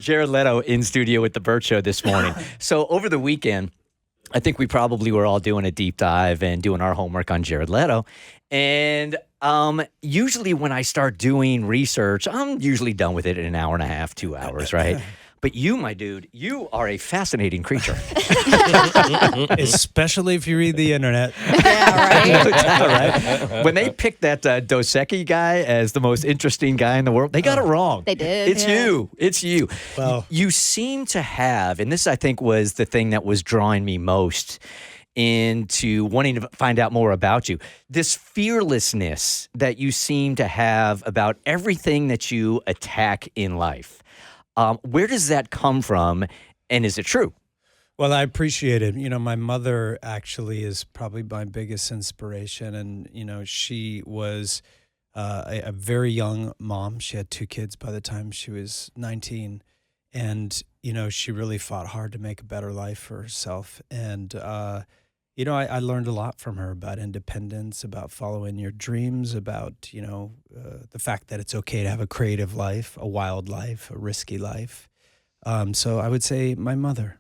Jared Leto in studio with the Bert Show this morning. So over the weekend, I think we probably were all doing a deep dive and doing our homework on Jared Leto. And usually when I start doing research, I'm usually done with it in an hour and a half, 2 hours, right? But you, my dude, you are a fascinating creature. Especially if you read the internet. Yeah, right? When they picked that Dos Equis guy as the most interesting guy in the world, they got it wrong. They did. It's you. It's you. Well, You seem to have, and this I think was the thing that was drawing me most into wanting to find out more about you, this fearlessness that you seem to have about everything that you attack in life. Where does that come from, and is it true? well, I appreciate it. My mother actually is probably my biggest inspiration. And, she was a very young mom. She had 2 kids by the time she was 19. And, she really fought hard to make a better life for herself. And, I learned a lot from her about independence, about following your dreams, about, the fact that it's okay to have a creative life, a wild life, a risky life. So I would say my mother.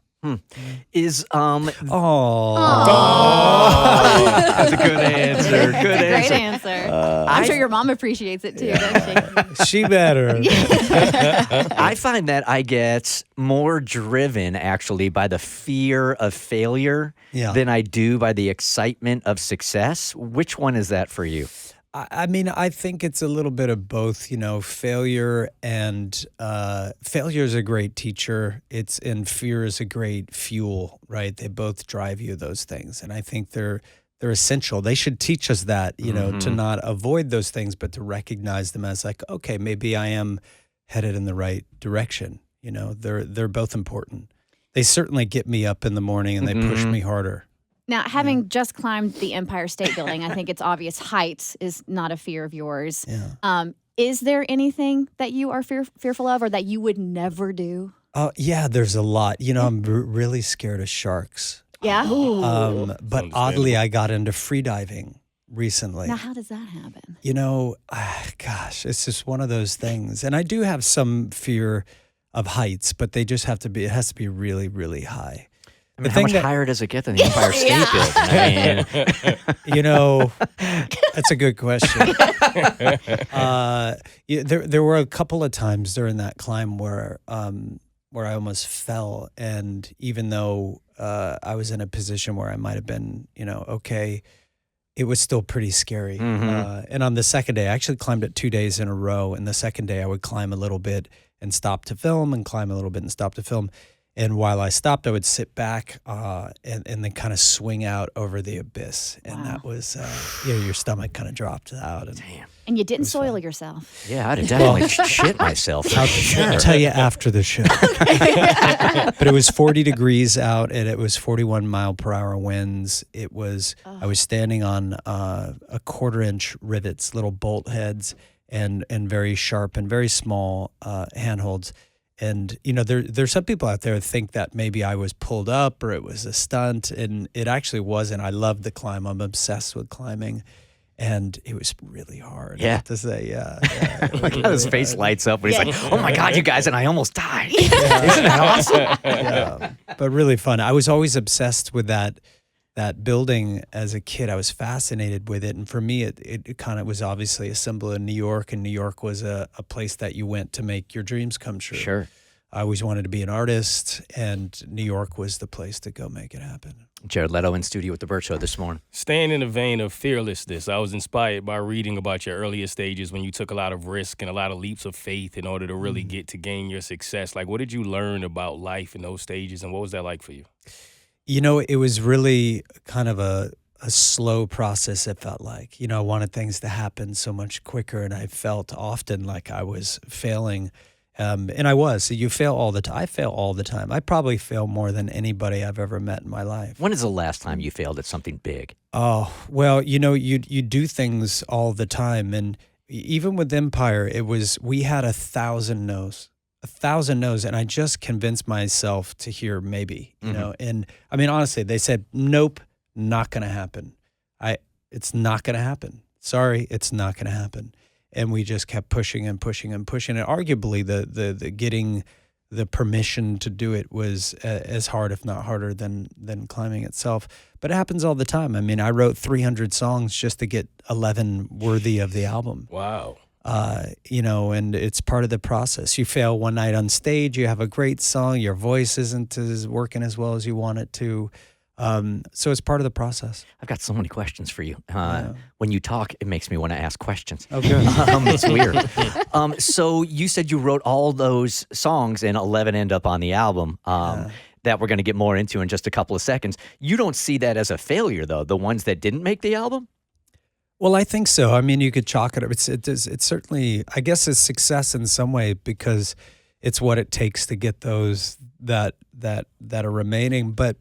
Is Oh, that's a good answer. Good Great answer. answer. I'm sure your mom appreciates it too, doesn't she? she better. I find that I get more driven actually by the fear of failure than I do by the excitement of success. Which one is that for you? I think it's a little bit of both, failure and failure is a great teacher. And fear is a great fuel, right? They both drive you, those things. And I think they're essential. They should teach us that, to not avoid those things, but to recognize them as like, okay, maybe I am headed in the right direction. They're both important. They certainly get me up in the morning and they push me harder. Now, having just climbed the Empire State Building, I think it's obvious heights is not a fear of yours. Yeah. Is there anything that you are fearful of or that you would never do? Yeah, there's a lot. I'm really scared of sharks. Yeah? But oddly, I got into freediving recently. Now, how does that happen? Gosh, it's just one of those things. And I do have some fear of heights, but it has to be really, really high. I mean, how much higher does it get than the Empire State Building? That's a good question. There were a couple of times during that climb where I almost fell, and even though I was in a position where I might have been, okay, it was still pretty scary. And on the second day, I actually climbed it 2 days in a row. And the second day, I would climb a little bit and stop to film, and climb a little bit and stop to film. And while I stopped, I would sit back and then kind of swing out over the abyss. And that was, your stomach kind of dropped out. Damn. And you didn't soil yourself. Yeah, I'd have definitely shit myself. I'll tell you after the show. But it was 40 degrees out, and it was 41-mile-per-hour winds. It was I was standing on a 1/4-inch rivets, little bolt heads, and very sharp and very small handholds. And, there's some people out there that think that maybe I was pulled up or it was a stunt, and it actually wasn't. I love the climb. I'm obsessed with climbing, and it was really hard. I have to say, Like how his face lights up when he's like, oh my God, you guys, and I almost died. Isn't that awesome? Yeah, but really fun. I was always obsessed with that building as a kid. I was fascinated with it. And for me, it kind of was obviously a symbol of New York, and New York was a place that you went to make your dreams come true. Sure. I always wanted to be an artist, and New York was the place to go make it happen. Jared Leto in studio with the Bert Show this morning. Staying in the vein of fearlessness, I was inspired by reading about your earlier stages when you took a lot of risk and a lot of leaps of faith in order to really get to gain your success. Like, what did you learn about life in those stages, and what was that like for you? It was really kind of a slow process, it felt like. I wanted things to happen so much quicker, and I felt often like I was failing. And I was. So you fail all the time. I fail all the time. I probably fail more than anybody I've ever met in my life. When is the last time you failed at something big? Oh, well, you do things all the time. And even with Empire, we had 1,000 no's. 1,000 no's, and I just convinced myself to hear maybe, and I mean, honestly, they said, nope, not going to happen. It's not going to happen. Sorry, it's not going to happen. And we just kept pushing and pushing and pushing. And arguably the getting the permission to do it was as hard, if not harder, than climbing itself. But it happens all the time. I mean, I wrote 300 songs just to get 11 worthy of the album. Wow. And it's part of the process. You fail one night on stage, you have a great song, your voice isn't working as well as you want it to. So it's part of the process. I've got so many questions for you. When you talk, it makes me want to ask questions. Oh, good. It's weird. So you said you wrote all those songs and 11 end up on the album that we're going to get more into in just a couple of seconds. You don't see that as a failure, though, the ones that didn't make the album? Well, I think so. I mean, you could chalk it up. It's certainly, I guess, a success in some way because it's what it takes to get those that are remaining. But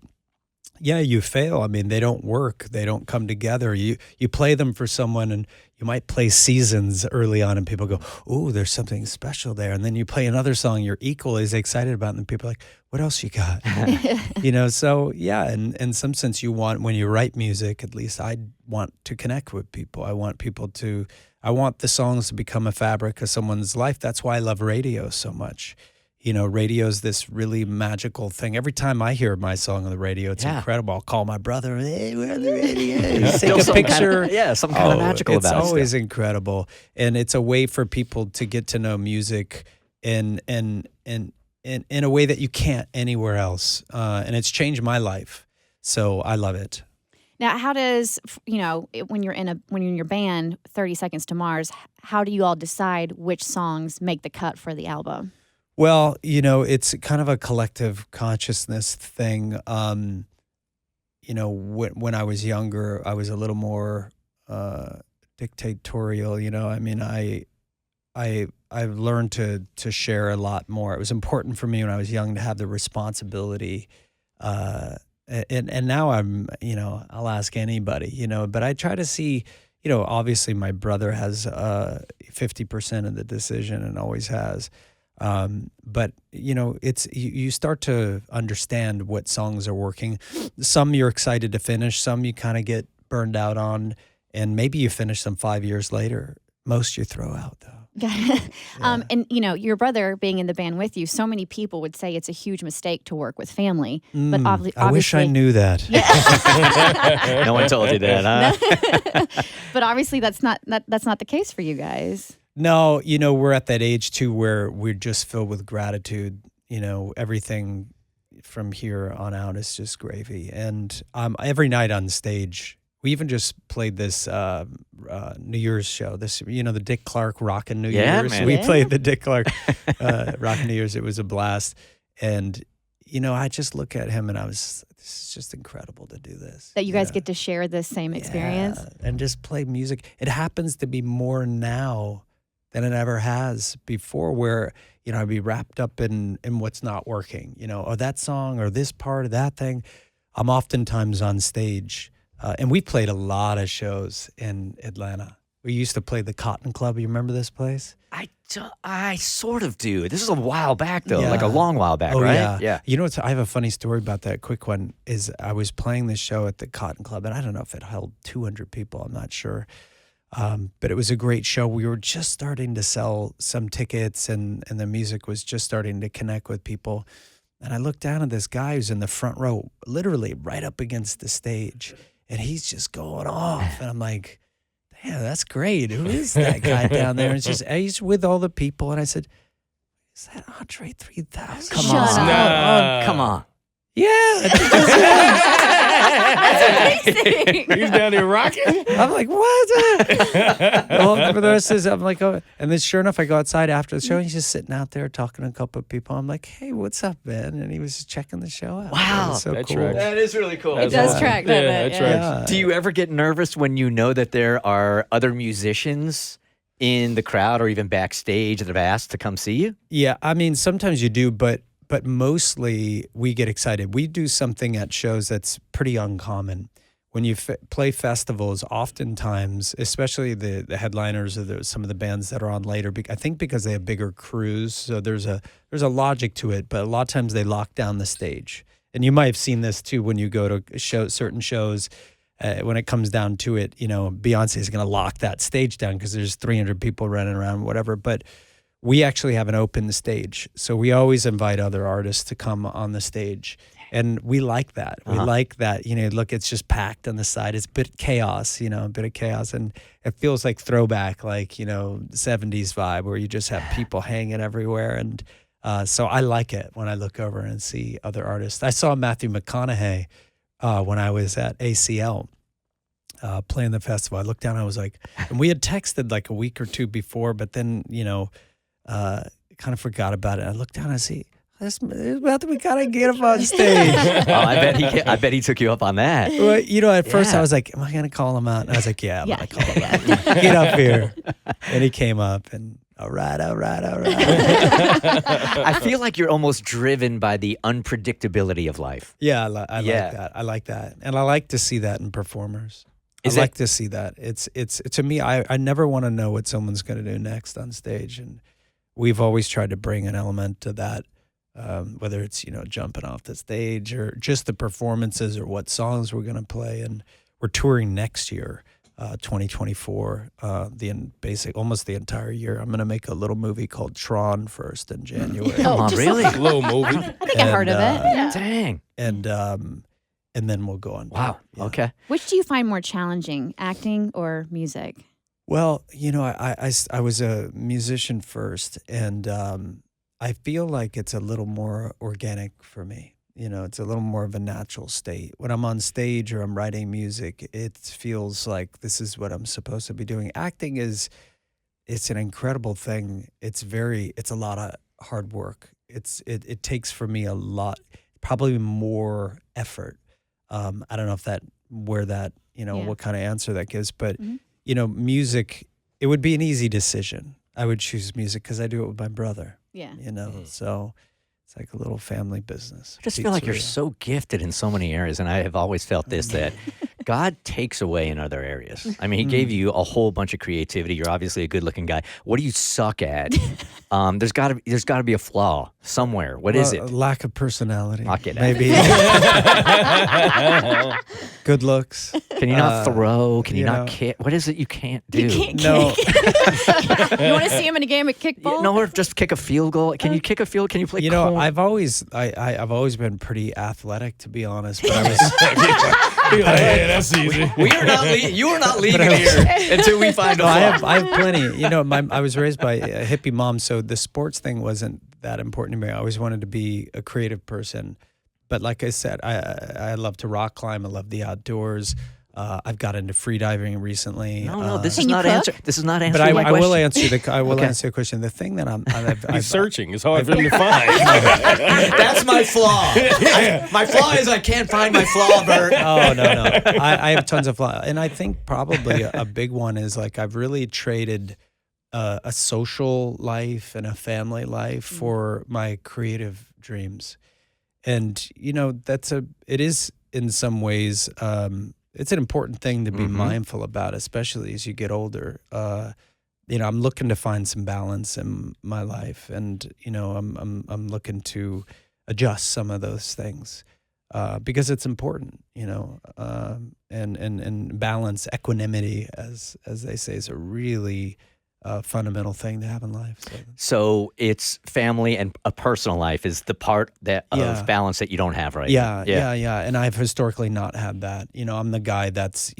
yeah, you fail. I mean, they don't work. They don't come together. You play them for someone, and you might play Seasons early on, and people go, "Ooh, there's something special there." And then you play another song you're equally as excited about, and then people are like, "What else you got?" So yeah, in some sense, when you write music, at least I want to connect with people. I want the songs to become a fabric of someone's life. That's why I love radio so much. Radio's this really magical thing. Every time I hear my song on the radio, it's incredible. I'll call my brother, "Hey, we're on the radio." Take a picture. Some kind of magical about it. It's always incredible. And it's a way for people to get to know music in a way that you can't anywhere else. And it's changed my life. So I love it. Now, how does, when you're in your band, 30 Seconds to Mars, how do you all decide which songs make the cut for the album? Well, it's kind of a collective consciousness thing. When I was younger, I was a little more dictatorial. I mean, I've learned to share a lot more. It was important for me when I was young to have the responsibility. And now I'm, I'll ask anybody, but I try to see, obviously my brother has 50% of the decision and always has. But it's you start to understand what songs are working. Some you're excited to finish, some you kind of get burned out on, and maybe you finish them 5 years later. Most you throw out though. And your brother being in the band with you, so many people would say it's a huge mistake to work with family. But obviously, I wish I knew that. Yeah. No one told you that, huh? But obviously, that's not the case for you guys. No, we're at that age too where we're just filled with gratitude. Everything from here on out is just gravy. And every night on stage, we even just played this New Year's show. This, the Dick Clark Rockin' New Year's. Man. We played the Dick Clark Rockin' New Year's. It was a blast. And, I just look at him and this is just incredible to do this. That you guys get to share this same experience. And just play music. It happens to be more now than it ever has before, where, I'd be wrapped up in what's not working, or that song or this part of that thing. I'm oftentimes on stage, and we played a lot of shows in Atlanta. We used to play the Cotton Club. You remember this place? I sort of do. This is a while back, though, Yeah. like a long while back, right? Yeah. I have a funny story about that. Quick one is I was playing this show at the Cotton Club, and I don't know if it held 200 people. I'm not sure. But it was a great show. We were just starting to sell some tickets, and the music was just starting to connect with people. And I looked down at this guy who's in the front row, literally right up against the stage, and he's just going off. And I'm like, damn, that's great. Who is that guy down there? And he's with all the people. And I said, is that Andre 3000? Come Shut on. up. No. Come on. Yeah. That's amazing. He's down there rocking. I'm like, what? Well, for the rest of this, I'm like, oh. And then sure enough, I go outside after the show, and he's just sitting out there talking to a couple of people. I'm like, hey, what's up, man? And he was just checking the show out. Wow. It was so That cool. tracks. That is really cool. It does track, doesn't Yeah, it? that tracks. Yeah. Do you ever get nervous when you know that there are other musicians in the crowd or even backstage that have asked to come see you? Yeah, I mean, sometimes you do, but mostly we get excited. We do something at shows that's pretty uncommon. When you play festivals, oftentimes, especially the headliners or some of the bands that are on later, I think because they have bigger crews, so there's a logic to it. But a lot of times they lock down the stage, and you might have seen this too when you go to certain shows. When it comes down to it, Beyonce is going to lock that stage down because there's 300 people running around, whatever. But we actually have an open stage. So we always invite other artists to come on the stage. And we like that. We like that, look, it's just packed on the side. It's a bit chaos, a bit of chaos. And it feels like throwback, like, 70s vibe where you just have people hanging everywhere. And so I like it when I look over and see other artists. I saw Matthew McConaughey when I was at ACL playing the festival. I looked down, I was like, and we had texted like a week or two before, but then, kind of forgot about it. I looked down, I see, we gotta get him on stage. I bet he took you up on that. Well, at first I was like, am I gonna call him out? And I was like, yeah, I'm gonna call him out. Get up here. And he came up and all right. I feel like you're almost driven by the unpredictability of life. Yeah, I like that. I like that. And I like to see that in performers. I like to see that. It's to me, I never want to know what someone's gonna do next on stage. And we've always tried to bring an element to that. Whether it's, jumping off the stage or just the performances or what songs we're going to play. And we're touring next year, 2024, almost the entire year. I'm going to make a little movie called Tron first in January. Come on, really? A little movie. I think I heard of it. Yeah. Dang. And then we'll go on. Wow. Yeah. Okay. Which do you find more challenging, acting or music? Well, I was a musician first, and I feel like it's a little more organic for me. It's a little more of a natural state. When I'm on stage or I'm writing music, it feels like this is what I'm supposed to be doing. Acting it's an incredible thing. It's a lot of hard work. It takes for me a lot, probably more effort. I don't know if what kind of answer that gives, but music, it would be an easy decision. I would choose music because I do it with my brother. Yeah. So it's like a little family business. I just feel like you're so gifted in so many areas, and I have always felt this, that God takes away in other areas. I mean, he gave you a whole bunch of creativity. You're obviously a good-looking guy. What do you suck at? There's got to be a flaw somewhere. What is it? Lack of personality. Knock it out. Maybe. Good looks. Can you not throw? Can you not kick? What is it you can't do? You can't No. kick. You want to see him in a game of kickball? No, or just kick a field goal. Can you kick a field? Can you play corn? I've always been pretty athletic, to be honest. But I was. Hey, that's easy. You are not leaving here until we find a flaw. I have plenty. I was raised by a hippie mom, so the sports thing wasn't that important to me. I always wanted to be a creative person. But like I said, I love to rock climb. I love the outdoors. I've got into free diving recently. No, this is Can you not cook? answer. This is not answering But my I question. will answer Okay. answer the question. The thing that He's searching. It's hard for him to find. That's my flaw. My flaw is I can't find my flaw, Bert. Oh, no. I have tons of flaws. And I think probably a big one is like I've really traded a social life and a family life for my creative dreams. And, it is in some ways, it's an important thing to be mindful about, especially as you get older. I'm looking to find some balance in my life, and I'm looking to adjust some of those things because it's important. And balance, equanimity, as they say, is a really fundamental thing to have in life. So it's family and a personal life is the part of balance that you don't have right now. Yeah. And I've historically not had that. I'm the guy that's,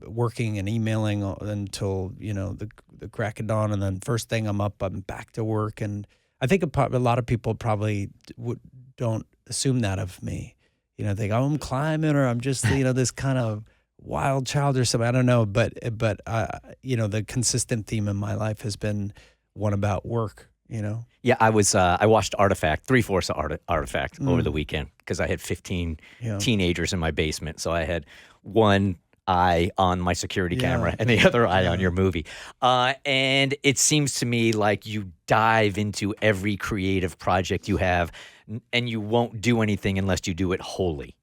working and emailing until, the crack of dawn. And then first thing I'm up, I'm back to work. And I think a lot of people probably don't assume that of me. Think, oh, I'm climbing or I'm just, this kind of wild child or something. I don't know, but the consistent theme in my life has been one about work. Yeah, I watched Artifact, 3/4 of Artifact over the weekend because I had 15 teenagers in my basement, so I had one eye on my security camera and the other eye on your movie. And it seems to me like you dive into every creative project you have, and you won't do anything unless you do it wholly.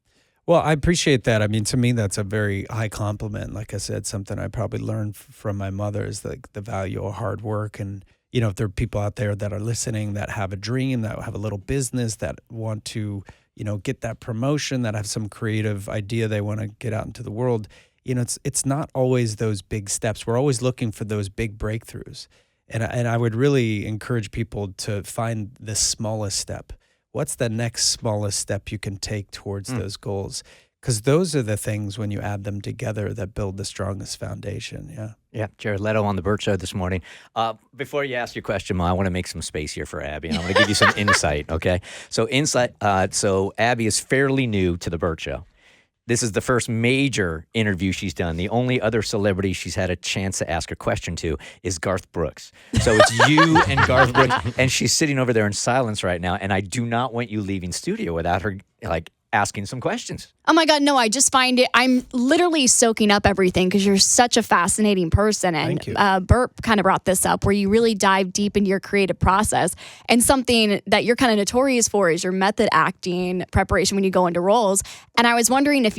Well, I appreciate that. I mean, to me, that's a very high compliment. Like I said, something I probably learned from my mother is like the value of hard work. And, if there are people out there that are listening that have a dream, that have a little business, that want to, get that promotion, that have some creative idea they want to get out into the world, it's not always those big steps. We're always looking for those big breakthroughs. And I would really encourage people to find the smallest step. What's the next smallest step you can take towards those goals? Because those are the things, when you add them together, that build the strongest foundation. Yeah. Yeah, Jared Leto on the Bert Show this morning. Before you ask your question, Ma, I want to make some space here for Abby, and I'm going to give you some insight, okay? So Abby is fairly new to the Bert Show. This is the first major interview she's done. The only other celebrity she's had a chance to ask a question to is Garth Brooks. So it's you and Garth Brooks, and she's sitting over there in silence right now, and I do not want you leaving studio without her, asking some questions. Oh my God, no, I just find it, I'm literally soaking up everything because you're such a fascinating person. And Thank you. Bert kind of brought this up where you really dive deep into your creative process. And something that you're kind of notorious for is your method acting preparation when you go into roles. And I was wondering if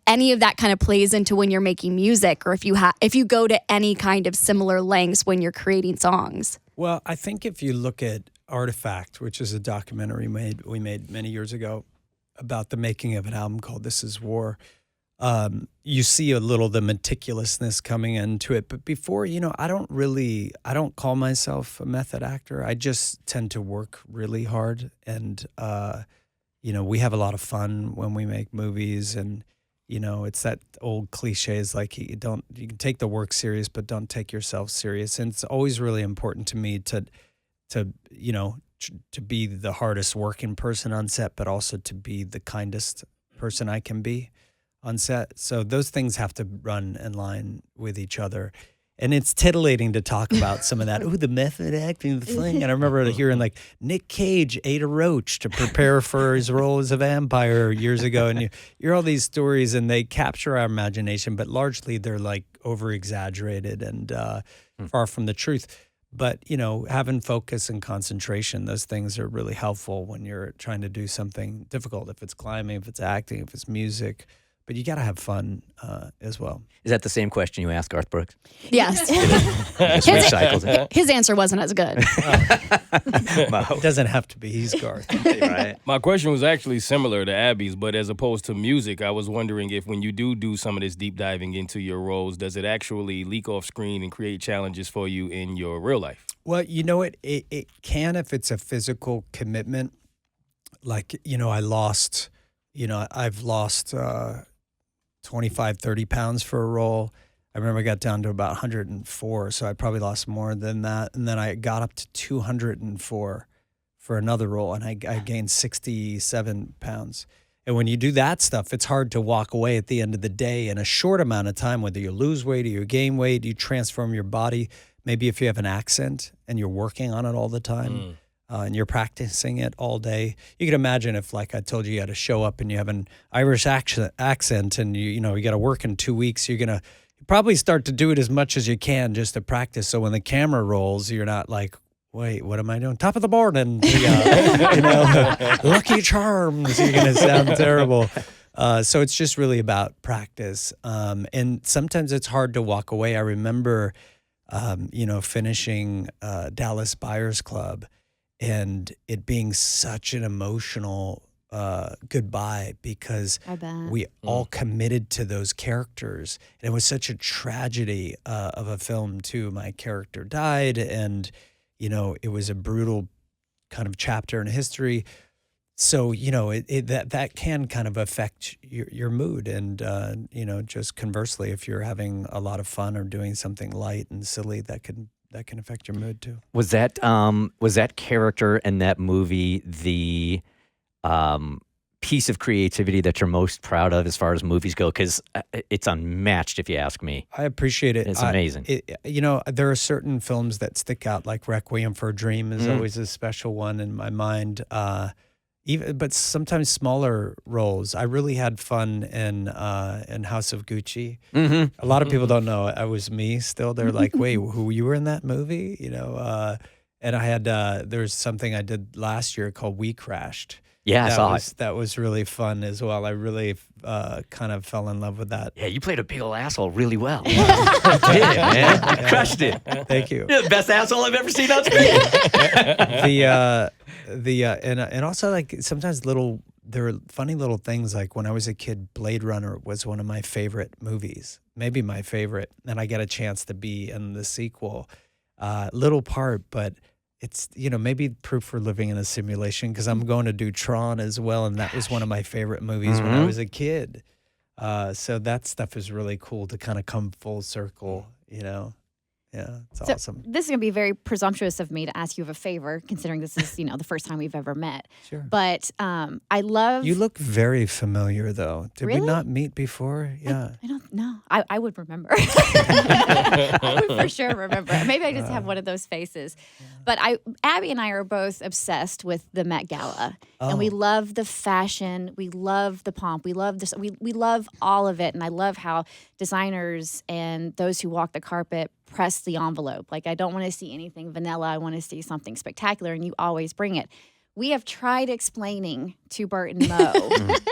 any of that kind of plays into when you're making music, or if you go to any kind of similar lengths when you're creating songs. Well, I think if you look at Artifact, which is a documentary we made many years ago about the making of an album called This Is War, you see a little the meticulousness coming into it. But before, I don't call myself a method actor. I just tend to work really hard. And, we have a lot of fun when we make movies. And, it's that old cliche is like, you can take the work serious, but don't take yourself serious. And it's always really important to me to be the hardest working person on set, but also to be the kindest person I can be on set. So those things have to run in line with each other. And it's titillating to talk about some of that. Ooh, the method acting thing. And I remember hearing Nick Cage ate a roach to prepare for his role as a vampire years ago. And you hear all these stories and they capture our imagination, but largely they're over exaggerated and far from the truth. But, having focus and concentration, those things are really helpful when you're trying to do something difficult, if it's climbing, if it's acting, if it's music. But you got to have fun as well. Is that the same question you asked Garth Brooks? Yes. Just recycles it. His answer wasn't as good. It doesn't have to be. He's Garth. Right. My question was actually similar to Abby's, but as opposed to music, I was wondering if when you do some of this deep diving into your roles, does it actually leak off screen and create challenges for you in your real life? Well, it can if it's a physical commitment. I've lost 25, 30 pounds for a role. I remember I got down to about 104, so I probably lost more than that. And then I got up to 204 for another role, and I gained 67 pounds. And when you do that stuff, it's hard to walk away at the end of the day in a short amount of time, whether you lose weight or you gain weight, you transform your body. Maybe if you have an accent and you're working on it all the time. And you're practicing it all day. You can imagine if, I told you had to show up and you have an Irish accent and you got to work in 2 weeks, you're going to probably start to do it as much as you can just to practice. So when the camera rolls, you're not wait, what am I doing? Top of the morning, Lucky Charms. You're going to sound terrible. So it's just really about practice. And sometimes it's hard to walk away. I remember, finishing Dallas Buyers Club, and it being such an emotional goodbye because we all committed to those characters. And it was such a tragedy of a film, too. My character died, and, it was a brutal kind of chapter in history. So, that can kind of affect your mood. And, just conversely, if you're having a lot of fun or doing something light and silly, that can affect your mood too. Was that character in that movie the piece of creativity that you're most proud of as far as movies go? Because it's unmatched, if you ask me. I appreciate it. It's amazing. There are certain films that stick out, like Requiem for a Dream is always a special one in my mind. But sometimes smaller roles. I really had fun in House of Gucci. Mm-hmm. A lot of people don't know I was me still. They're like, wait, who you were in that movie? And I had there's something I did last year called We Crashed. Yeah, I saw it. That was really fun as well. I really kind of fell in love with that. Yeah, you played a big old asshole really well. You did, man. You crushed it. Thank you. You're the best asshole I've ever seen on screen. And also sometimes there are funny little things, like when I was a kid, Blade Runner was one of my favorite movies, maybe my favorite, and I get a chance to be in the sequel. little part, but it's, maybe proof we're living in a simulation, because I'm going to do Tron as well, and that was one of my favorite movies when I was a kid. So that stuff is really cool to kind of come full circle, Yeah, it's awesome. This is going to be very presumptuous of me to ask you of a favor, considering this is, the first time we've ever met. Sure. But I love... You look very familiar, though. Did we Really? not meet before? Yeah. I don't know. I would remember. I would for sure remember. Maybe I just have one of those faces. But Abby and I are both obsessed with the Met Gala. And we love the fashion. We love the pomp. We love this. We love all of it. And I love how designers and those who walk the carpet press the envelope. Like, I don't want to see anything vanilla. I want to see something spectacular. And you always bring it. We have tried explaining to Bert and Mo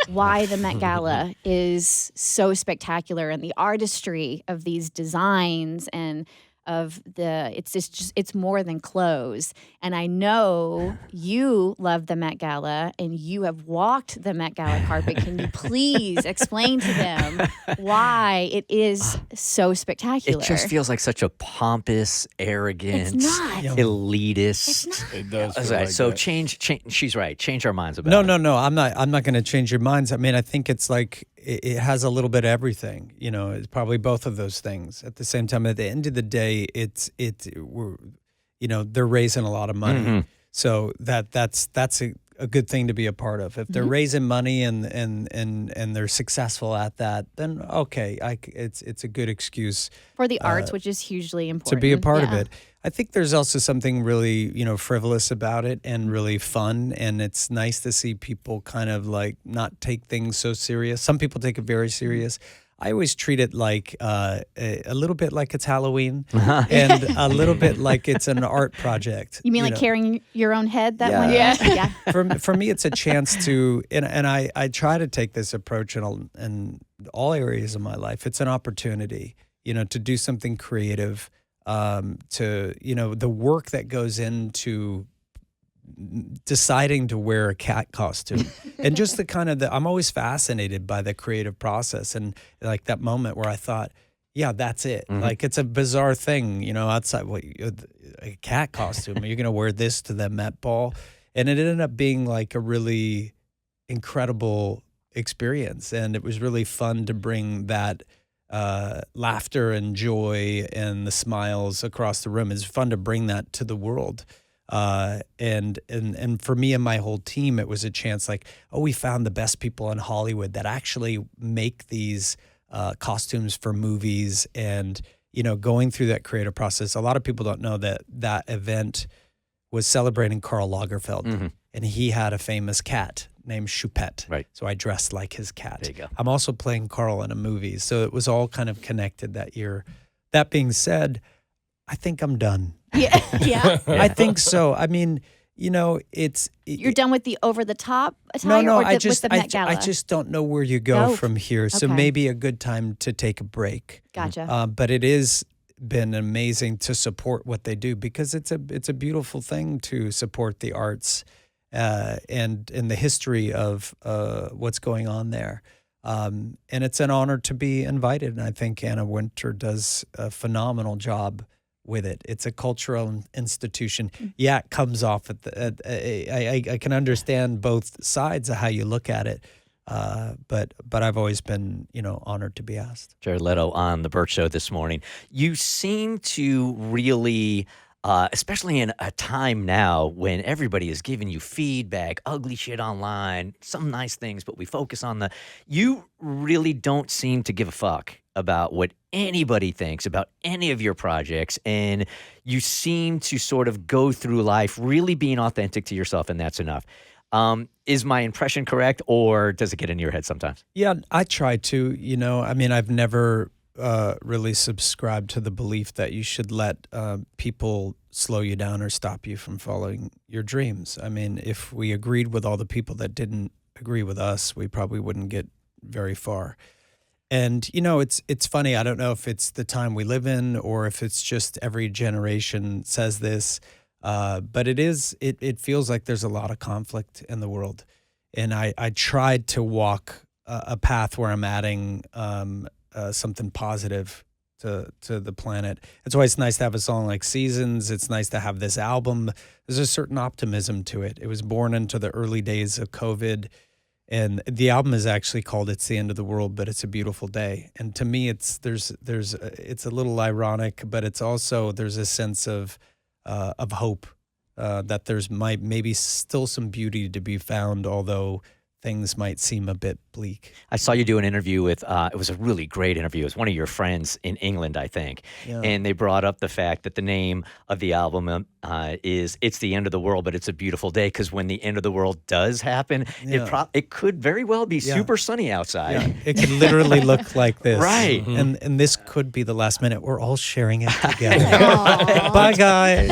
why the Met Gala is so spectacular, and the artistry of these designs and of it's more than clothes. And I know you love the Met Gala and you have walked the Met Gala carpet. Can you please explain to them why it is so spectacular? It just feels like such a pompous, arrogant, It's not. elitist. It's not. It does. Feel Okay, like so that. change. She's right. Change our minds about it. No. I'm not going to change your minds. I mean, I think it's like it has a little bit of everything. It's probably both of those things at the same time. At the end of the day, they're raising a lot of money, so that's a good thing to be a part of. If they're raising money and they're successful at that, then okay, it's a good excuse For the arts, which is hugely important. to be a part of Yeah. it. I think there's also something really, frivolous about it and really fun. And it's nice to see people kind of like not take things so serious. Some people take it very serious. I always treat it like a little bit like it's Halloween and a little bit like it's an art project. You mean like carrying your own head that Yeah. one? Yeah. For me, it's a chance to, and I try to take this approach in all areas of my life. It's an opportunity, to do something creative, to, the work that goes into deciding to wear a cat costume and just I'm always fascinated by the creative process, and like that moment where I thought, yeah, that's it. Like, it's a bizarre thing, outside a cat costume. You're going to wear this to the Met Ball. And it ended up being like a really incredible experience. And it was really fun to bring that laughter and joy and the smiles across the room. It's fun to bring that to the world. And for me and my whole team, it was a chance like, we found the best people in Hollywood that actually make these costumes for movies. And, going through that creative process, a lot of people don't know that event was celebrating Karl Lagerfeld, and he had a famous cat named Choupette. Right. So I dressed like his cat. There you go. I'm also playing Karl in a movie. So it was all kind of connected that year. That being said, I think I'm done. Yeah. I think so. I mean, You're done with the over-the-top attire no, or I with just, the Met Gala? I just don't know where you go Oh, from here. So okay. maybe a good time to take a break. Gotcha. But it is been amazing to support what they do, because it's a beautiful thing to support the arts and the history of what's going on there. And it's an honor to be invited. And I think Anna Wintour does a phenomenal job with it. It's a cultural institution. Yeah, it comes off at I can understand both sides of how you look at it. But I've always been, honored to be asked. Jared Leto on the Bert Show this morning. You seem to really, especially in a time now when everybody is giving you feedback, ugly shit online, some nice things, but we focus on you really don't seem to give a fuck about what anybody thinks about any of your projects. And you seem to sort of go through life really being authentic to yourself, and that's enough. Is my impression correct, or does it get in your head sometimes? Yeah, I try to, I mean, I've never really subscribed to the belief that you should let people slow you down or stop you from following your dreams. I mean, if we agreed with all the people that didn't agree with us, we probably wouldn't get very far. And, it's funny. I don't know if it's the time we live in or if it's just every generation says this. But it feels like there's a lot of conflict in the world. And I tried to walk a path where I'm adding something positive to the planet. That's why it's nice to have a song like Seasons. It's nice to have this album. There's a certain optimism to it. It was born into the early days of COVID, and the album is actually called "It's the End of the World, but It's a Beautiful Day." And to me, it's a little ironic, but it's also there's a sense of hope that there's maybe still some beauty to be found, although things might seem a bit bleak. I saw you do an interview with, it was a really great interview. It was one of your friends in England, I think. Yeah. And they brought up the fact that the name of the album is It's the End of the World, but It's a Beautiful Day. Because when the end of the world does happen, it could very well be super sunny outside. Yeah. It could literally look like this. Right. And this could be the last minute. We're all sharing it together. Bye, guys.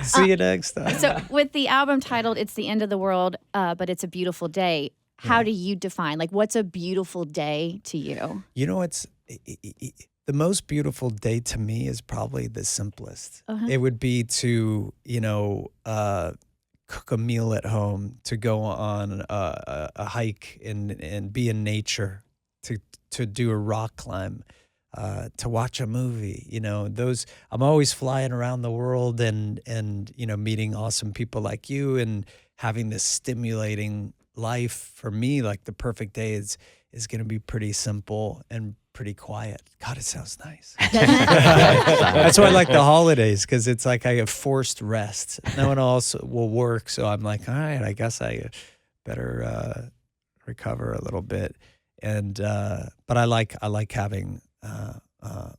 See you next time. So with the album titled "It's the End of the World, but It's a Beautiful Day," how do you define, like, what's a beautiful day to you? You know, the most beautiful day to me is probably the simplest. It would be to, cook a meal at home, to go on a hike and be in nature, to do a rock climb, to watch a movie. I'm always flying around the world and meeting awesome people like you and having this stimulating life. For me, like, the perfect day is going to be pretty simple and pretty quiet. God, it sounds nice. That's why I like the holidays, because it's like I have forced rest. No one else will work, so I'm like, all right, I guess I better recover a little bit. And but I like having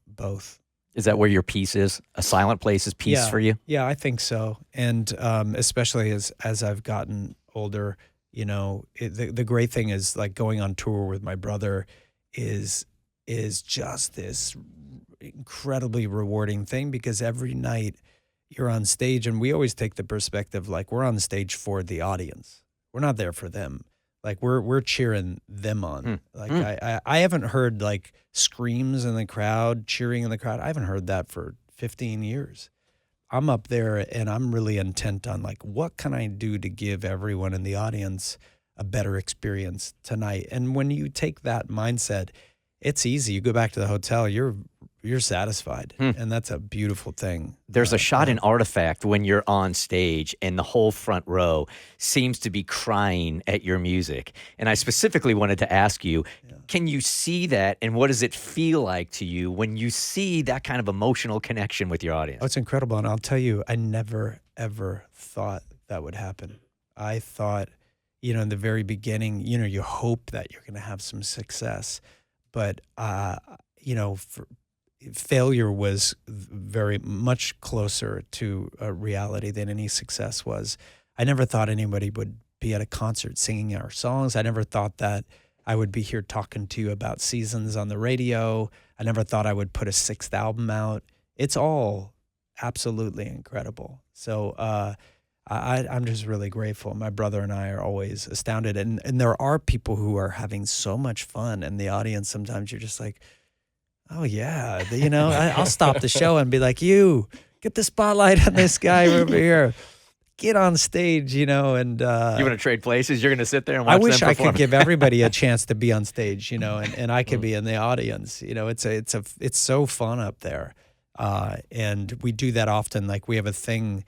both. Is that where your peace is? A silent place is peace for you? Yeah, I think so. And especially as I've gotten older, the great thing is, like, going on tour with my brother is just this incredibly rewarding thing, because every night you're on stage, and we always take the perspective, like, we're on stage for the audience. We're not there for them. Like, we're cheering them on. I haven't heard, like, screams in the crowd, cheering in the crowd. I haven't heard that for 15 years. I'm up there and I'm really intent on, like, what can I do to give everyone in the audience a better experience tonight? And when you take that mindset, it's easy. You go back to the hotel, you're satisfied. And that's a beautiful thing. There's a shot in Artifact when you're on stage and the whole front row seems to be crying at your music. And I specifically wanted to ask you, can you see that, and what does it feel like to you when you see that kind of emotional connection with your audience? Oh, it's incredible. And I'll tell you, I never, ever thought that would happen. I thought, in the very beginning, you hope that you're going to have some success. But, failure was very much closer to a reality than any success was. I never thought anybody would be at a concert singing our songs. I never thought that I would be here talking to you about Seasons on the radio. I never thought I would put a 6th album out. It's all absolutely incredible. So I'm just really grateful. My brother and I are always astounded. And there are people who are having so much fun in the audience. Sometimes you're just like, oh, yeah. I'll stop the show and be like, you, get the spotlight on this guy over here. Get on stage, and you want to trade places? You're going to sit there and watch I wish them I perform. could give everybody a chance to be on stage, and I could be in the audience. It's so fun up there. And we do that often. Like, we have a thing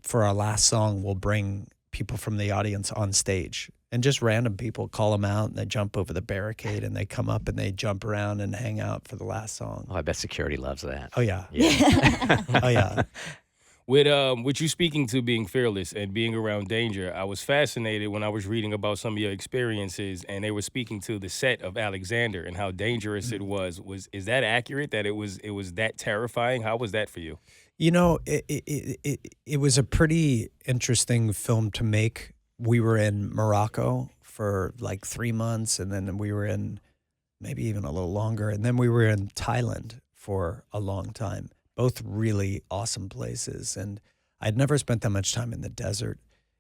for our last song, we'll bring people from the audience on stage, and just random people, call them out, and they jump over the barricade and they come up and they jump around and hang out for the last song. Oh, I bet security loves that. Oh, yeah. Oh, yeah. With you speaking to being fearless and being around danger, I was fascinated when I was reading about some of your experiences, and they were speaking to the set of Alexander and how dangerous it was. Is that accurate, that it was that terrifying? How was that for you? It was a pretty interesting film to make. We were in Morocco for like 3 months, and then we were in maybe even a little longer, and then we were in Thailand for a long time. Both really awesome places, and I'd never spent that much time in the desert.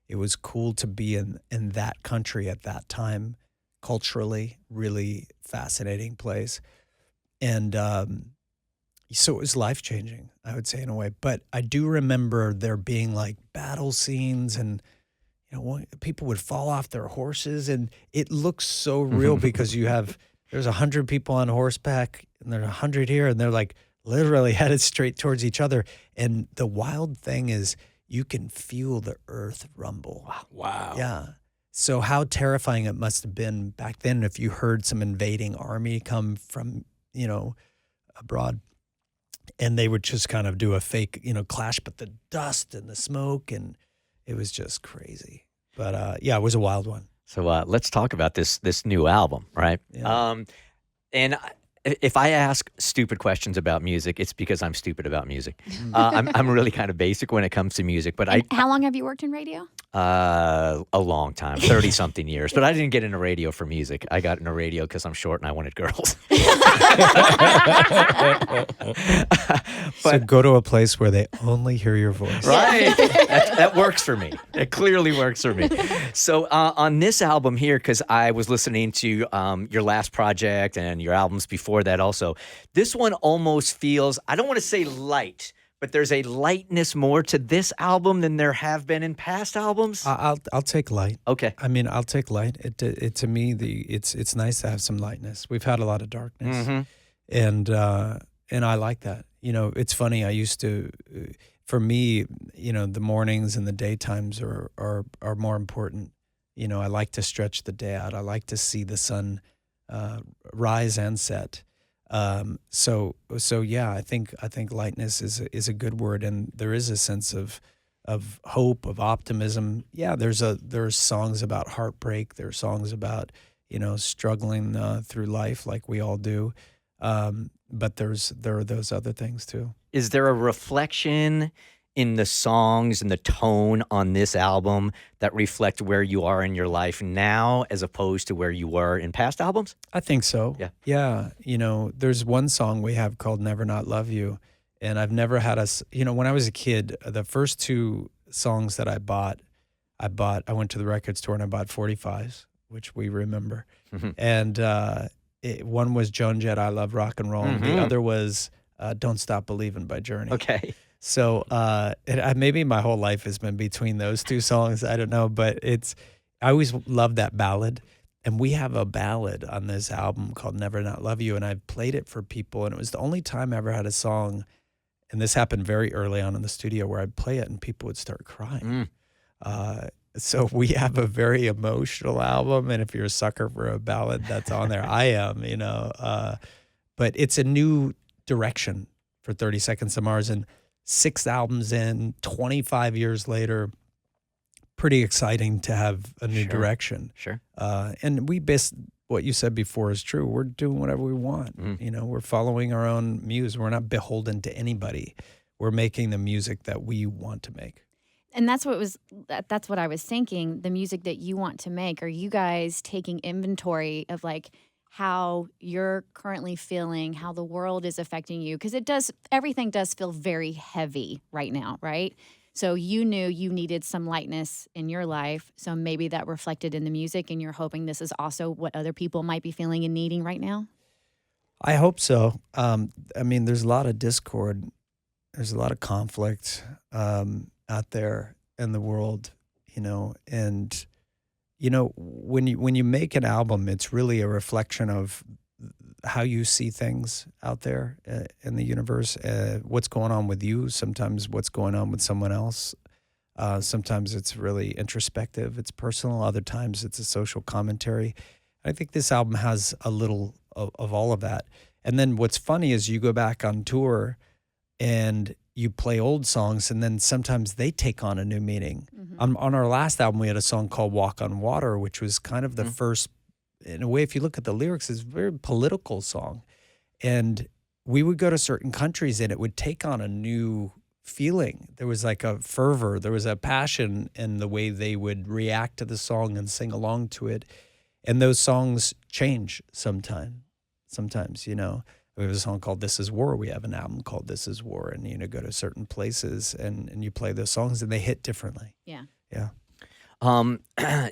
It was cool to be in that country at that time, culturally, really fascinating place. And so it was life-changing, I would say, in a way. But I do remember there being like battle scenes, and people would fall off their horses, and it looks so real because you have there's 100 people on horseback, and there's 100 here, and they're like literally headed straight towards each other. And the wild thing is you can feel the earth rumble. Wow. Yeah. So how terrifying it must have been back then if you heard some invading army come from, abroad, and they would just kind of do a fake, clash, but the dust and the smoke, and it was just crazy. But it was a wild one. So let's talk about this new album, right? Yeah. And if I ask stupid questions about music, it's because I'm stupid about music. I'm really kind of basic when it comes to music. But How long have you worked in radio? A long time, 30-something years. But I didn't get into radio for music. I got into radio because I'm short and I wanted girls. So go to a place where they only hear your voice. Right. That works for me. It clearly works for me. So on this album here, because I was listening to your last project and your albums before that also, this one almost feels, I don't want to say light, but there's a lightness more to this album than there have been in past albums. I'll take light. Okay. I mean, I'll take light. It to me, it's nice to have some lightness. We've had a lot of darkness, and I like that. It's funny. I used to, for me, the mornings and the daytimes are more important. I like to stretch the day out. I like to see the sun rise and set. So yeah, I think lightness is a good word, and there is a sense of hope, of optimism. Yeah, there's songs about heartbreak. There are songs about struggling through life like we all do. But there are those other things too. Is there a reflection in the songs and the tone on this album that reflect where you are in your life now as opposed to where you were in past albums? I think so. Yeah. Yeah. There's one song we have called Never Not Love You. And I've never had when I was a kid, the first two songs that I went to the record store and I bought 45s, which we remember. And one was Joan Jett, I Love Rock and Roll. And the other was Don't Stop Believin' by Journey. Okay. So maybe my whole life has been between those two songs. I don't know, but I always loved that ballad. And we have a ballad on this album called Never Not Love You, and I've played it for people, and it was the only time I ever had a song, and this happened very early on in the studio, where I'd play it and people would start crying. So we have a very emotional album, and if you're a sucker for a ballad that's on there, I am, but it's a new direction for 30 Seconds to Mars, and 6 albums in, 25 years later, pretty exciting to have a new direction. Sure. And what you said before is true. We're doing whatever we want. We're following our own muse. We're not beholden to anybody. We're making the music that we want to make. And that's what I was thinking, the music that you want to make. Are you guys taking inventory of like how you're currently feeling, how the world is affecting you? Because everything does feel very heavy right now, right? So you knew you needed some lightness in your life. So maybe that reflected in the music, and you're hoping this is also what other people might be feeling and needing right now? I hope so. There's a lot of discord. There's a lot of conflict out there in the world, and when you make an album, it's really a reflection of how you see things out there in the universe, what's going on with you, sometimes what's going on with someone else. Sometimes it's really introspective, it's personal, other times it's a social commentary. I think this album has a little of all of that. And then what's funny is you go back on tour and you play old songs, and then sometimes they take on a new meaning. On our last album, we had a song called Walk on Water, which was kind of the first, in a way, if you look at the lyrics, it's a very political song. And we would go to certain countries and it would take on a new feeling. There was like a fervor, there was a passion in the way they would react to the song and sing along to it. And those songs change sometimes, We have a song called This Is War. We have an album called This Is War. And, go to certain places and you play those songs and they hit differently. Yeah. Yeah.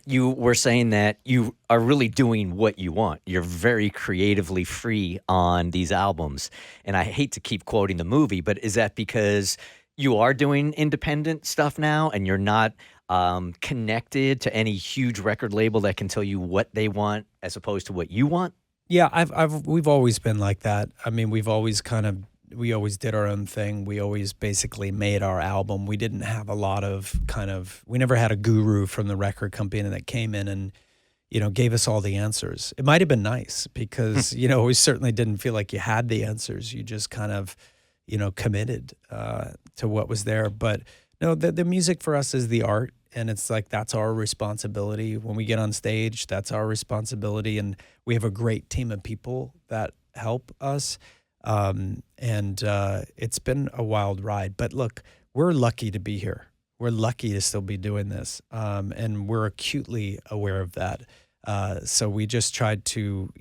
You were saying that you are really doing what you want. You're very creatively free on these albums. And I hate to keep quoting the movie, but is that because you are doing independent stuff now and you're not connected to any huge record label that can tell you what they want as opposed to what you want? Yeah, we've always been like that. I mean, we always did our own thing. We always basically made our album. We didn't have a lot of we never had a guru from the record company that came in and, gave us all the answers. It might have been nice because, we certainly didn't feel like you had the answers. You just kind of, committed to what was there. But no, the music for us is the art. And it's like, that's our responsibility. When we get on stage, that's our responsibility. And we have a great team of people that help us. It's been a wild ride. But look, we're lucky to be here. We're lucky to still be doing this. And we're acutely aware of that. So we just tried to,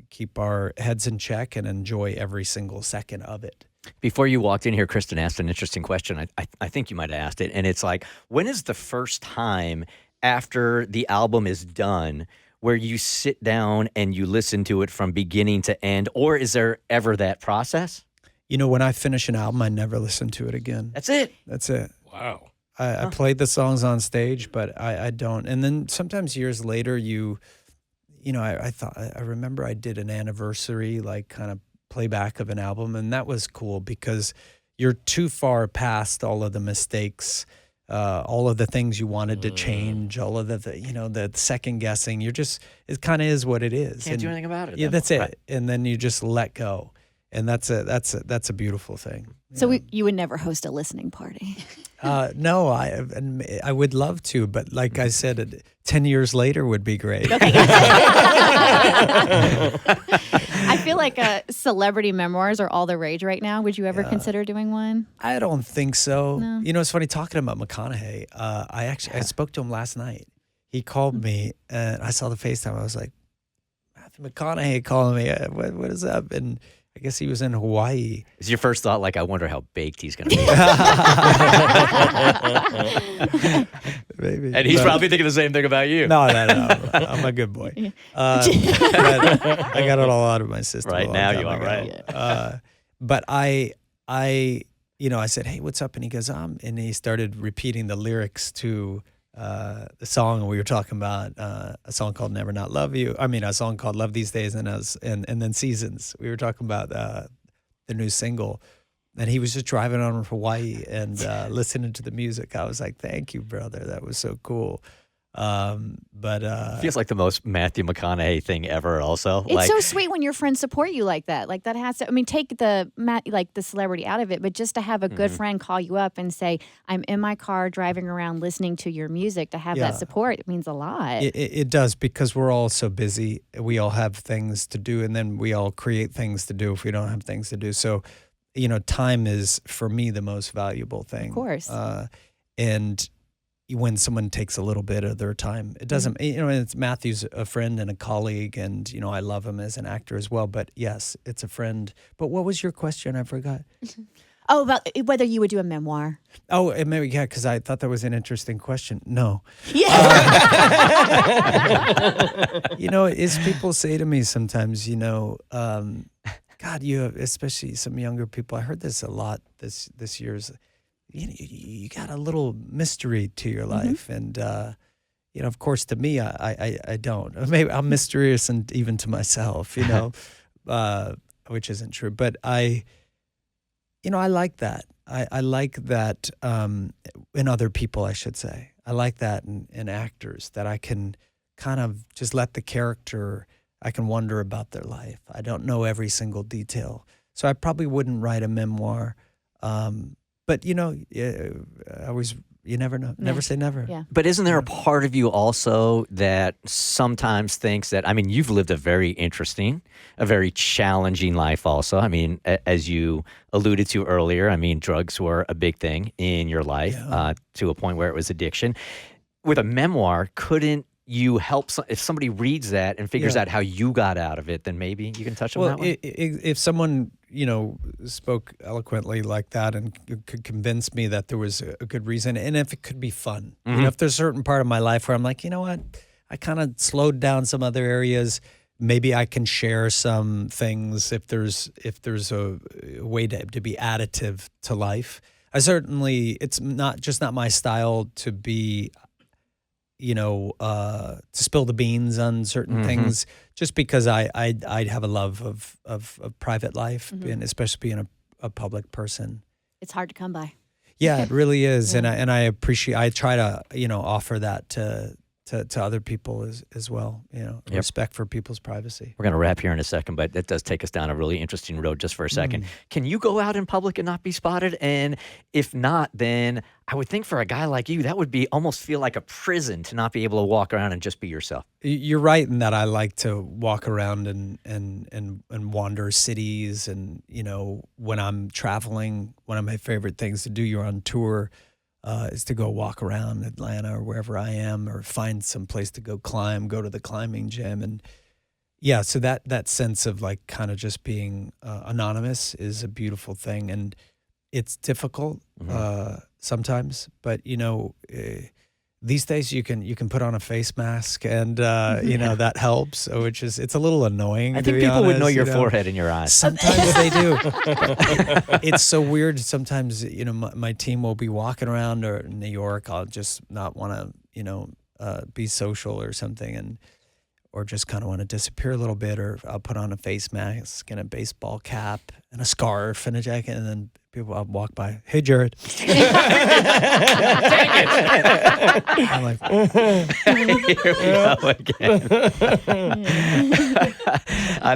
keep our heads in check and enjoy every single second of it. Before you walked in here, Kristen asked an interesting question. I think you might have asked it. And it's like, when is the first time after the album is done where you sit down and you listen to it from beginning to end? Or is there ever that process? When I finish an album, I never listen to it again. That's it. That's it. Wow. I played the songs on stage, but I don't. And then sometimes years later, I remember I did an anniversary, like kind of playback of an album, and that was cool because you're too far past all of the mistakes, all of the things you wanted to change, all of the second guessing. It kind of is what it is. Can't do anything about it. Yeah, that's Right. it. And then you just let go, and that's a beautiful thing. So you would never host a listening party. No, I would love to, but like I said, 10 years later would be great. I feel like celebrity memoirs are all the rage right now. Would you ever consider doing one? I don't think so. No. It's funny talking about McConaughey. I spoke to him last night. He called me and I saw the FaceTime. I was like, Matthew McConaughey calling me. What is up? And I guess he was in Hawaii. Is your first thought like, I wonder how baked he's going to be? Maybe. And he's probably thinking the same thing about you. No. I'm a good boy. But I got it all out of my system. Right a long now time you are, ago. right? But I said, hey, what's up? And he goes, and he started repeating the lyrics to the song we were talking about, a song called Never Not Love You. I mean, a song called Love These Days and then Seasons. We were talking about the new single. And he was just driving on from Hawaii and listening to the music. I was like, thank you, brother. That was so cool. Feels like the most Matthew McConaughey thing ever also. It's so sweet when your friends support you like that. Like that has to, take the celebrity out of it, but just to have a good friend call you up and say, I'm in my car driving around listening to your music, to have that support, it means a lot. It does, because we're all so busy. We all have things to do, and then we all create things to do if we don't have things to do. So, time is, for me, the most valuable thing. Of course. And when someone takes a little bit of their time, it doesn't, it's Matthew's a friend and a colleague, and, I love him as an actor as well. But yes, it's a friend. But what was your question? I forgot. Oh, about whether you would do a memoir. Oh, and maybe, because I thought that was an interesting question. No. Yeah. As people say to me sometimes, God, you have, especially some younger people, I heard this a lot this year's, you got a little mystery to your life. And, of course, to me, I don't. Maybe I'm mysterious and even to myself, which isn't true. But I like that. I like that in other people, I should say. I like that in actors, that I can kind of just let the character, I can wonder about their life. I don't know every single detail. So I probably wouldn't write a memoir. But, you never know. Never say never. Yeah. But isn't there a part of you also that sometimes thinks that, you've lived a very interesting, a very challenging life also. As you alluded to earlier, drugs were a big thing in your life to a point where it was addiction. With a memoir, couldn't you help, if somebody reads that and figures out how you got out of it, then maybe you can touch on that one? If someone, spoke eloquently like that and could convince me that there was a good reason, and if it could be fun, if there's a certain part of my life where I'm like, you know what, I kind of slowed down some other areas, maybe I can share some things if there's a way to be additive to life. It's not my style to be to spill the beans on certain things, just because I have a love of private life, and especially being a public person. It's hard to come by. Yeah, it really is, and I appreciate. I try to offer that to other people as well. Respect for people's privacy. We're going to wrap here in a second, but that does take us down a really interesting road just for a second. Can you go out in public and not be spotted? And if not, then I would think for a guy like you, that would be almost feel like a prison to not be able to walk around and just be yourself. You're right in that I like to walk around and wander cities, and when I'm traveling, one of my favorite things to do. You're on tour. Is to go walk around Atlanta or wherever I am, or find some place to go to the climbing gym. And yeah, so that sense of like kind of just being anonymous is a beautiful thing. And it's difficult sometimes, but these days you can put on a face mask, and that helps. Which is, it's a little annoying. I think people would know your forehead and your eyes. Sometimes they do. It's so weird. Sometimes my team will be walking around or in New York. I'll just not want to be social or something, or just kind of want to disappear a little bit, or I'll put on a face mask and a baseball cap and a scarf and a jacket, and then I'll walk by. Hey, Jared. I'm like, here we go again.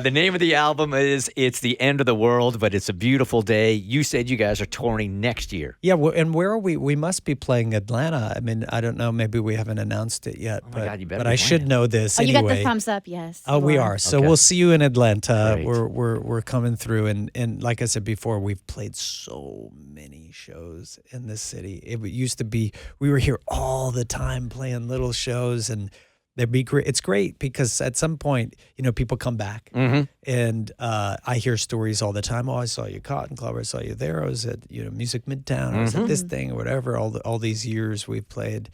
The name of the album is It's the End of the World, but it's a beautiful day. You said you guys are touring next year. Yeah, and where are we? We must be playing Atlanta. I mean, I don't know. Maybe we haven't announced it yet. Oh my God, you better but be I should playing. know this Oh, anyway. you got the thumbs up, yes. Oh, we are. So Okay. we'll see you in Atlanta. Great. We're coming through, and like I said before, we've played so many shows in this city. It used to be we were here all the time playing little shows, and they'd be great. It's great because at some point, people come back, and I hear stories all the time. Oh, I saw you at Cotton Club. I saw you there. I was at Music Midtown. I was at this thing or whatever. All these years we've played.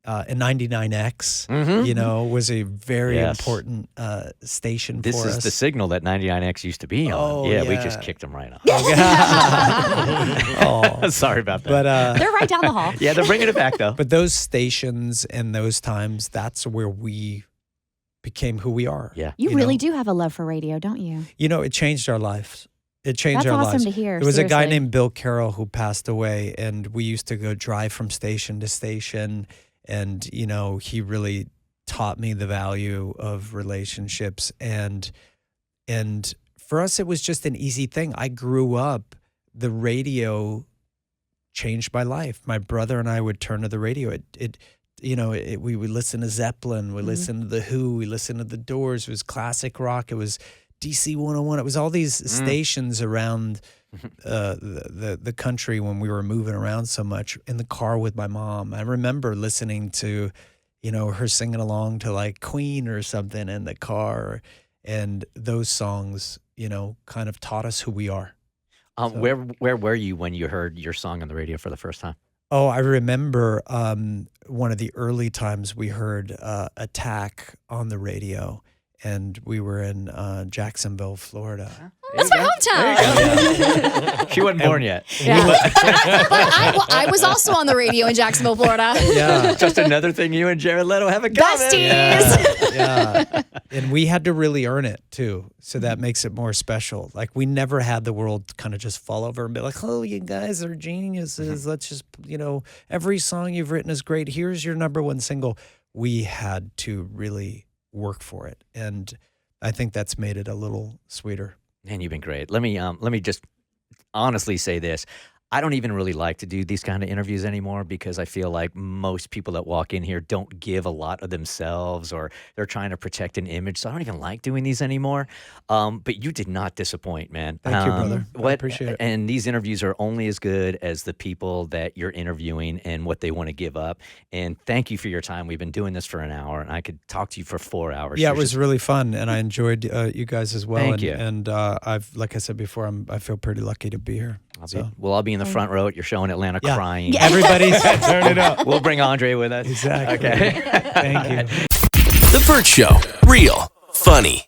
And 99X, was a very important station This for us. is the signal that 99X used to be on. Oh, We yeah. just kicked them right off. Oh. Sorry about that. But They're right down the hall. yeah, they're bringing it back, though. but those stations and those times, that's where we became who we are. Yeah. You really do have a love for radio, don't you? It changed our lives. It changed That's our awesome lives. to hear. There was a guy seriously. named Bill Carroll who passed away, and we used to go drive from station to station. And, he really taught me the value of relationships. And for us, it was just an easy thing. I grew up, the radio changed my life. My brother and I would turn to the radio. We would listen to Zeppelin. We listened to The Who. We listened to The Doors. It was classic rock. It was DC 101. It was all these stations around the country when we were moving around so much in the car with my mom. I remember listening to, her singing along to like Queen or something in the car, and those songs, kind of taught us who we are. Where were you when you heard your song on the radio for the first time? Oh, I remember one of the early times we heard Attack on the radio, and we were in Jacksonville, Florida. That's my hometown. She wasn't born yet. Yeah. But I was also on the radio in Jacksonville, Florida. Yeah. Just another thing you and Jared Leto have in common. Besties. Yeah. And we had to really earn it too. So that makes it more special. Like we never had the world kind of just fall over and be like, oh, you guys are geniuses. Let's just, every song you've written is great. Here's your number one single. We had to really work for it. And I think that's made it a little sweeter. Man, you've been great. Let me just honestly say this. I don't even really like to do these kind of interviews anymore because I feel like most people that walk in here don't give a lot of themselves, or they're trying to protect an image. So I don't even like doing these anymore. But you did not disappoint, man. Thank you, brother. I appreciate it. And these interviews are only as good as the people that you're interviewing and what they want to give up. And thank you for your time. We've been doing this for an hour, and I could talk to you for 4 hours. Yeah, You're it was just- really fun, and I enjoyed you guys as well. Thank you. And I've, like I said before, I feel pretty lucky to be here. I'll be in the front row at your show in Atlanta crying. Yeah. Everybody's turn it up. We'll bring Andre with us. Exactly. Okay. Thank you. The Bert Show. Real. Funny.